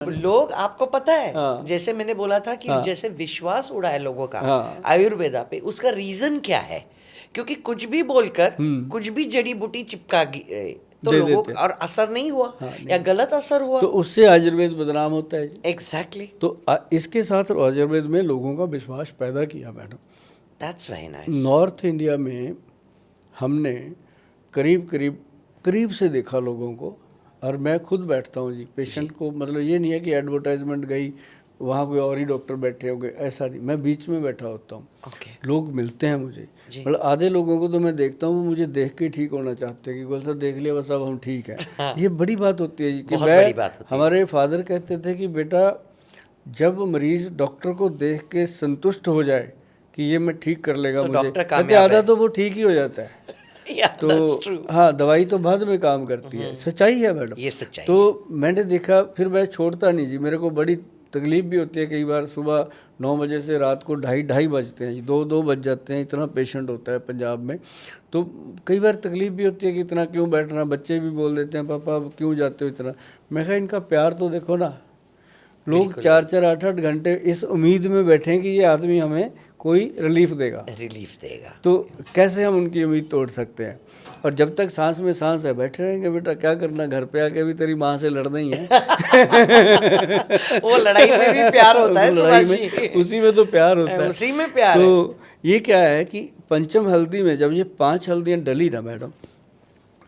लोग, आपको पता है, हाँ। जैसे मैंने बोला था कि हाँ। जैसे विश्वास उड़ा है लोगों का हाँ। आयुर्वेदा पे, उसका रीजन क्या है? क्योंकि कुछ भी बोलकर कुछ भी जड़ी बूटी चिपका तो दे लोगों देते का और असर नहीं हुआ, हाँ, या नहीं। गलत असर हुआ। तो उससे आयुर्वेद बदनाम होता है जी। एग्जैक्टली, तो इसके साथ आयुर्वेद में लोगों का विश्वास पैदा किया madam. That's very nice. North India में हमने करीब करीब करीब से देखा लोगों को, और मैं खुद बैठता हूँ जी पेशेंट को, मतलब ये नहीं है कि एडवर्टाइजमेंट गई वहाँ कोई और ही डॉक्टर बैठे होंगे, ऐसा नहीं, मैं बीच में बैठा होता हूँ। ओके लोग मिलते हैं मुझे, जी। मतलब आधे लोगों को तो मैं देखता हूँ वो मुझे देख के ठीक होना चाहते हैं कि गोल सर देख लिया बस अब हम ठीक हैं। हाँ, ये बड़ी बात होती है जी कि बहुत बड़ी बात होती है। हमारे फादर कहते थे कि बेटा जब मरीज डॉक्टर को देख के संतुष्ट हो जाए कि ये मैं ठीक कर लेगा तो मुझे, डॉक्टर कहते कामयाब आधा है। तो वो ठीक ही हो जाता है। या दैट्स तो ट्रू। हाँ, दवाई तो बाद में काम करती है, सच्चाई है मैडम। ये सच्चाई तो है। मैंने देखा, फिर मैं छोड़ता नहीं जी, मेरे को बड़ी तकलीफ भी होती है कई बार, सुबह 9 बजे से रात को ढाई बजते हैं जी, 2 बज जाते हैं, इतना पेशेंट होता है पंजाब में। तो कई बार तकलीफ भी होती है कि इतना क्यों बैठना, बच्चे भी बोल देते हैं पापा अब क्यों जाते हो इतना। मैं कहा इनका प्यार तो देखो ना, लोग बिल्कुल 4-4 8-8 घंटे इस उम्मीद में बैठे हैं कि ये आदमी हमें कोई रिलीफ देगा, रिलीफ देगा। तो कैसे हम उनकी उम्मीद तोड़ सकते हैं। और जब तक सांस में सांस है बैठे रहेंगे, बेटा क्या करना, घर पे आके भी तेरी माँ से लड़ना ही है। वो लड़ाई में भी प्यार होता है उस लड़ाई सुभाष में, जी। उसी में तो प्यार होता है। उसी में प्यार तो है। ये क्या है कि पंचम हल्दी में जब ये 5 हल्दियाँ डली ना मैडम,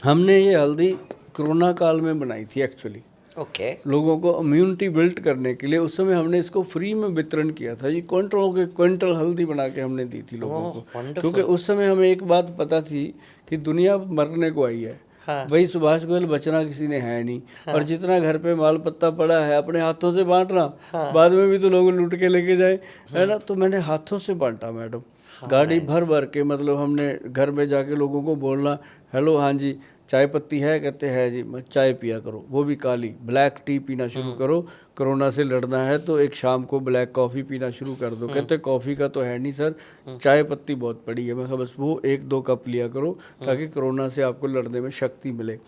हमने ये हल्दी कोरोना काल में बनाई थी एक्चुअली, ओके लोगों को इम्यूनिटी बिल्ड करने के लिए। उस समय हमने इसको फ्री में वितरण किया था, ये क्विंटलों के क्विंटल हल्दी बना के हमने दी थी लोगों को, क्योंकि उस समय हमें एक बात पता थी कि दुनिया मरने को आई है। हाँ। भाई सुभाष गोयल बचना किसी ने है नहीं, और जितना घर पे माल पत्ता पड़ा है अपने हाथों से बांटना, बाद में भी तो लोग लूट के लेके जाए, है ना। तो मैंने हाथों से बांटा मैडम, गाड़ी भर भर के, मतलब हमने घर में जाके लोगों को बोलना, हेलो हाँ जी चाय पत्ती है, कहते हैं जी, मैं चाय पिया करो, वो भी काली, ब्लैक टी पीना शुरू करो, कोरोना से लड़ना है तो एक शाम को ब्लैक कॉफ़ी पीना शुरू कर दो। कहते कॉफ़ी का तो है नहीं सर, चाय पत्ती बहुत पड़ी है। मैं कहा बस वो 1-2 कप लिया करो ताकि कोरोना से आपको लड़ने में शक्ति मिले।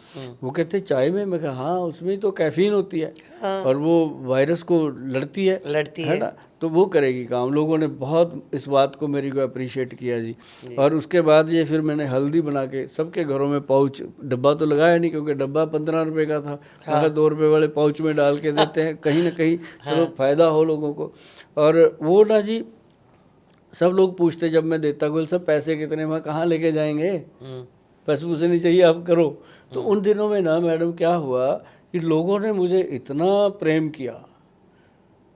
वो कहते चाय में, मैं कहा हाँ उसमें तो कैफीन होती है, और वो वायरस को लड़ती है ना, तो वो करेगी काम। लोगों ने बहुत इस बात को मेरी को अप्रिशिएट किया जी। और उसके बाद ये फिर मैंने हल्दी बना के सबके घरों में पाउच, डब्बा तो लगाया नहीं क्योंकि डब्बा 15 रुपये का था, मैं 2 रुपये वाले पाउच में डाल के देते हैं, कहीं ना कहीं चलो फ़ायदा हो लोगों को। और वो ना जी सब लोग पूछते जब मैं देता गोल सब पैसे कितने, मैं कहाँ लेके जाएंगे, पैसे मुझे नहीं चाहिए आप करो। तो उन दिनों में ना मैडम क्या हुआ कि लोगों ने मुझे इतना प्रेम किया,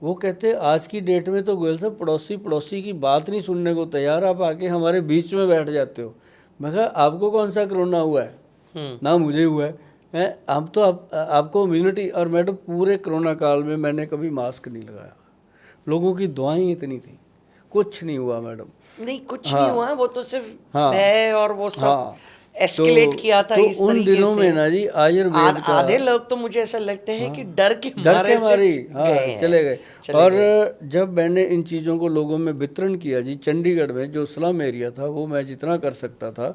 वो कहते आज की डेट में तो गोयल साहब पड़ोसी की बात नहीं सुनने को तैयार, आप आके हमारे बीच में बैठ जाते हो। मैं कहा आपको कौन सा कोरोना हुआ है, ना मुझे हुआ है हम तो आपको इम्यूनिटी। और मैडम पूरे कोरोना काल में मैंने कभी मास्क नहीं लगाया, लोगों की दुआएं इतनी थी, कुछ नहीं हुआ मैडम। नहीं कुछ हाँ नहीं हुआ, वो तो सिर्फ हाँ भय और वो सब हाँ, एस्केलेट किया था तो इस उन तरीके दिनों से। में ना जी आयुर्वेद का, आधे लोग तो मुझे ऐसा लगते हैं कि डर के डर के मारे से मारे गए हैं, चले गए। चले और गए। जब मैंने इन चीज़ों को लोगों में वितरण किया जी, चंडीगढ़ में जो स्लम एरिया था वो मैं जितना कर सकता था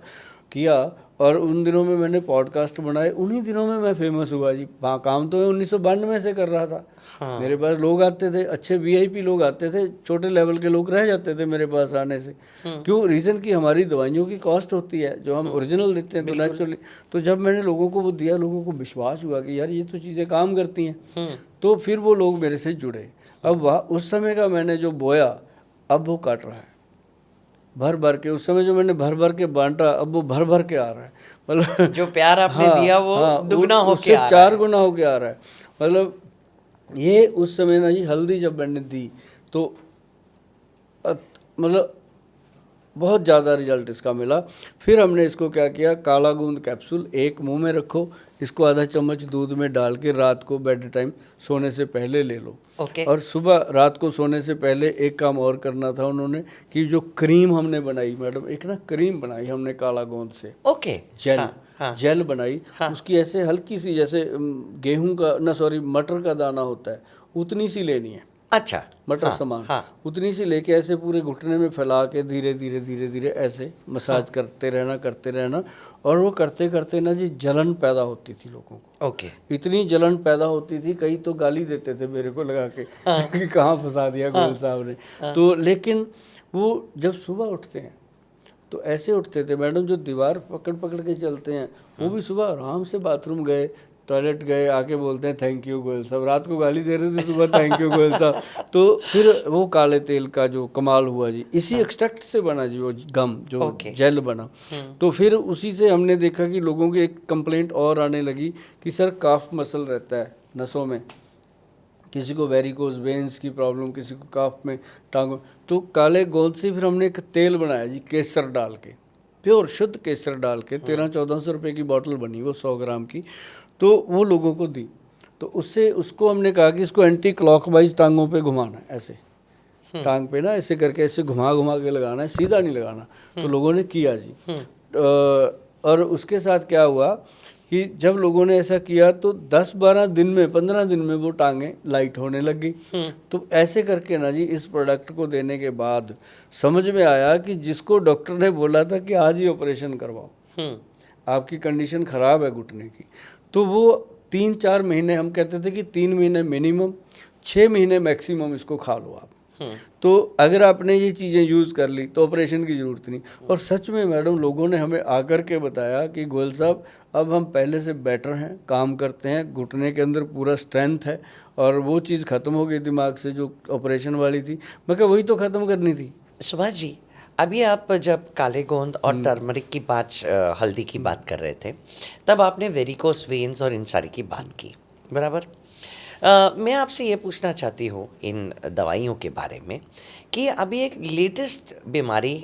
किया, और उन दिनों में मैंने पॉडकास्ट बनाए, उन्हीं दिनों में मैं फेमस हुआ जी। काम तो मैं 1992 से कर रहा था। हाँ। मेरे पास लोग आते थे, अच्छे वीआईपी लोग आते थे, छोटे लेवल के लोग रह जाते थे मेरे पास आने से। क्यों? रीज़न कि हमारी दवाइयों की कॉस्ट होती है, जो हम ओरिजिनल देते हैं तो नेचुरली। तो जब मैंने लोगों को वो दिया, लोगों को विश्वास हुआ कि यार ये तो चीज़ें काम करती हैं, तो फिर वो लोग मेरे से जुड़े। अब वह उस समय का मैंने जो बोया अब वो काट रहा है भर भर के, उस समय जो मैंने भर भर के बांटा अब वो भर भर के आ रहा है, मतलब जो प्यार आपने दिया वो दुगना होके उससे आ रहा 4 है। गुना होके आ रहा है। मतलब ये उस समय ना जी हल्दी जब मैंने दी तो मतलब बहुत ज़्यादा रिजल्ट इसका मिला। फिर हमने इसको क्या किया, काला गूंद कैप्सूल एक मुंह में रखो, इसको आधा चम्मच दूध में डाल के रात को बेड टाइम सोने से पहले ले लो। ओके। और सुबह रात को सोने से पहले एक काम और करना था उन्होंने कि जो क्रीम हमने बनाई मैडम, एक ना क्रीम बनाई हमने काला गोंद से, ओके। जेल, हाँ। जेल बनाई, उसकी ऐसे हल्की सी जैसे गेहूं का ना सॉरी मटर का दाना होता है उतनी सी लेनी है, अच्छा, मटर हाँ, समान, हाँ, उतनी सी लेके ऐसे पूरे घुटने में फैला के धीरे धीरे धीरे धीरे ऐसे मसाज करते रहना, और वो करते करते ना जी जलन पैदा होती थी लोगों को। ओके, इतनी जलन पैदा होती थी, कई तो गाली देते थे मेरे को लगा के कि कहाँ फंसा दिया गोयल साहब ने। तो लेकिन वो जब सुबह उठते हैं तो ऐसे उठते थे मैडम, जो दीवार पकड़ पकड़ के चलते हैं, वो भी सुबह आराम से बाथरूम गए, टॉयलेट गए, आके बोलते हैं थैंक यू गोयल साहब। रात को गाली दे रहे थे, सुबह थैंक यू गोयल साहब। तो फिर वो काले तेल का जो कमाल हुआ जी, इसी एक्सट्रैक्ट से बना जी वो गम, जो जेल बना। तो फिर उसी से हमने देखा कि लोगों की एक कंप्लेंट और आने लगी कि सर काफ मसल रहता है नसों में, किसी को वेरिकोज वेन्स की प्रॉब्लम, किसी को काफ में, टांगों। तो काले गोंद से फिर हमने एक तेल बनाया जी, केसर डाल के, प्योर शुद्ध केसर डाल के, 1300-1400 रुपये की बॉटल बनी वो 100 ग्राम की। तो वो लोगों को दी, तो उससे उसको हमने कहा कि इसको एंटी क्लॉकवाइज टांगों पे घुमाना है, ऐसे टांग पे ना ऐसे करके ऐसे घुमा घुमा के लगाना है, सीधा नहीं लगाना। तो लोगों ने किया जी। और उसके साथ क्या हुआ कि जब लोगों ने ऐसा किया तो 10-12 दिन में, 15 दिन में वो टांगें लाइट होने लगी। तो ऐसे करके ना जी इस प्रोडक्ट को देने के बाद समझ में आया कि जिसको डॉक्टर ने बोला था कि आज ही ऑपरेशन करवाओ, आपकी कंडीशन ख़राब है घुटने की, तो वो 3-4 महीने, हम कहते थे कि 3 महीने मिनिमम, 6 महीने मैक्सिमम इसको खा लो आप। तो अगर आपने ये चीज़ें यूज़ कर ली तो ऑपरेशन की ज़रूरत नहीं। और सच में मैडम लोगों ने हमें आकर के बताया कि गोयल साहब अब हम पहले से बेटर हैं, काम करते हैं, घुटने के अंदर पूरा स्ट्रेंथ है, और वो चीज़ ख़त्म हो गई दिमाग से जो ऑपरेशन वाली थी। मैं कहा वही तो ख़त्म करनी थी। सुभाष जी, अभी आप जब काले गोंद और टर्मरिक की बात, हल्दी की बात कर रहे थे, तब आपने वेरिकोस वेन्स और इन सारी की बात की, बराबर। मैं आपसे ये पूछना चाहती हूँ इन दवाइयों के बारे में कि अभी एक लेटेस्ट बीमारी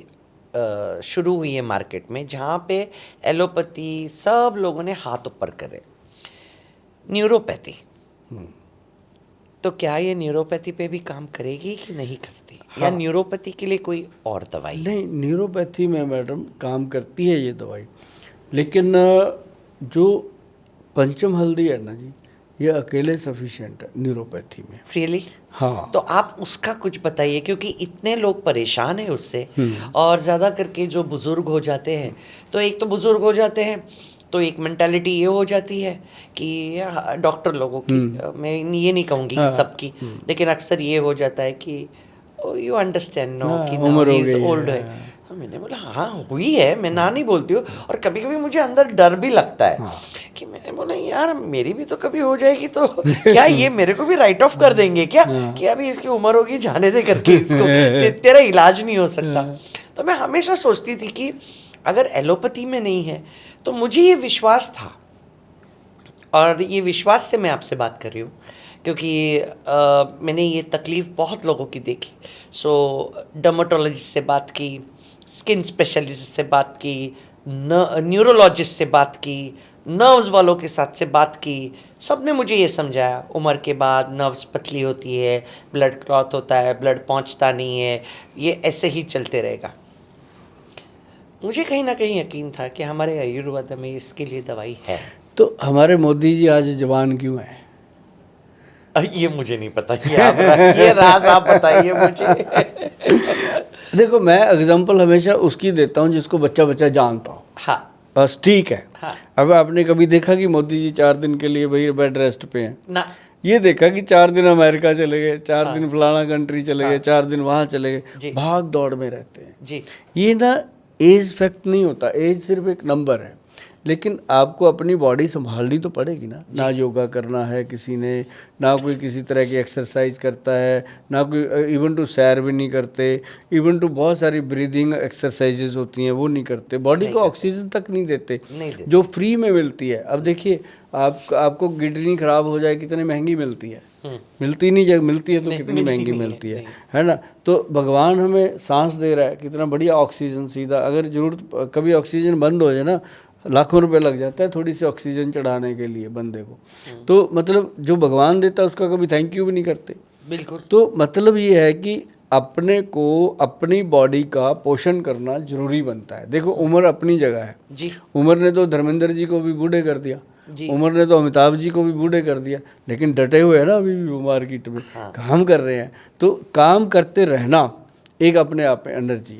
शुरू हुई है मार्केट में, जहाँ पे एलोपैथी सब लोगों ने हाथ ऊपर करे, न्यूरोपैथी। तो क्या ये न्यूरोपैथी पे भी काम करेगी कि नहीं करती? हाँ। या न्यूरोपैथी के लिए कोई और दवाई? नहीं, न्यूरोपैथी में मैडम काम करती है ये दवाई, लेकिन जो पंचम हल्दी है ना जी, ये अकेले सफिशिएंट है न्यूरोपैथी में। रियली? हाँ। तो आप उसका कुछ बताइए, क्योंकि इतने लोग परेशान हैं उससे, और ज़्यादा करके जो बुज़ुर्ग हो जाते हैं, तो एक तो बुज़ुर्ग हो जाते हैं तो एक मेंटालिटी ये हो जाती है कि डॉक्टर लोगों की, मैं ये नहीं कहूँगी कि सबकी, लेकिन अक्सर ये हो जाता है कि यू अंडरस्टैंड नो कि उम्र हो ही इज गई ओल्ड है। मैंने बोला हाँ हुई है, मैं ना नहीं बोलती हूँ, और कभी कभी मुझे अंदर डर भी लगता है कि मैंने बोला यार मेरी भी तो कभी हो जाएगी, तो क्या ये मेरे को भी राइट ऑफ कर देंगे क्या कि अभी इसकी उम्र होगी, जाने दे करके इसको, तेरा इलाज नहीं हो सकता। तो मैं हमेशा सोचती थी कि अगर एलोपैथी में नहीं है, तो मुझे ये विश्वास था, और ये विश्वास से मैं आपसे बात कर रही हूँ, क्योंकि मैंने ये तकलीफ़ बहुत लोगों की देखी। सो डर्मेटोलॉजिस्ट से बात की, स्किन स्पेशलिस्ट से बात की, न्यूरोलॉजिस्ट से बात की, नर्व्स वालों के साथ से बात की, सब ने मुझे ये समझाया उम्र के बाद नर्व्स पतली होती है, ब्लड क्लॉट होता है, ब्लड पहुंचता नहीं है, ये ऐसे ही चलते रहेगा। मुझे कहीं ना कहीं यकीन था कि हमारे आयुर्वेद में इसके लिए दवाई है। तो हमारे मोदी जी आज जवान क्यों हैं? ये मुझे नहीं पता, ये राज आप बताइए मुझे। देखो, मैं एग्जांपल हमेशा उसकी देता हूँ जिसको बच्चा बच्चा जानता हो। हाँ, बस ठीक है। हाँ। अब आपने कभी देखा कि मोदी जी 4 दिन के लिए भाई बेड रेस्ट पे हैं? ना। ये देखा कि 4 दिन अमेरिका चले गए, 4 दिन फलाना कंट्री चले गए, 4 दिन वहाँ चले गए, भाग दौड़ में रहते हैं जी। ये ना एज फैक्ट नहीं होता, एज सिर्फ एक नंबर है, लेकिन आपको अपनी बॉडी संभालनी तो पड़ेगी ना योगा करना है किसी ने, ना कोई किसी तरह की एक्सरसाइज करता है, ना कोई इवन टू सैर भी नहीं करते, इवन टू बहुत सारी ब्रीदिंग एक्सरसाइजेज होती हैं वो नहीं करते, बॉडी को ऑक्सीजन तक नहीं देते जो फ्री में मिलती है। अब देखिए आपको किडनी खराब हो जाए, कितनी महंगी मिलती है, मिलती नहीं, जब मिलती है तो कितनी महंगी मिलती है ना। तो भगवान हमें सांस दे रहा है, कितना बढ़िया ऑक्सीजन, सीधा अगर जरूरत कभी ऑक्सीजन बंद हो जाए ना, लाखों रुपए लग जाता है थोड़ी सी ऑक्सीजन चढ़ाने के लिए बंदे को। तो मतलब जो भगवान देता है उसका कभी थैंक यू भी नहीं करते। बिल्कुल। तो मतलब ये है कि अपने को अपनी बॉडी का पोषण करना जरूरी बनता है। देखो उम्र अपनी जगह है जी, उम्र ने तो धर्मेंद्र जी को भी बूढ़े कर दिया, जी। उम्र ने तो अमिताभ जी को भी बूढ़े कर दिया, लेकिन डटे हुए हैं ना अभी भी वो मार्केट में, काम कर रहे हैं। तो काम करते रहना एक अपने आप में एनर्जी है।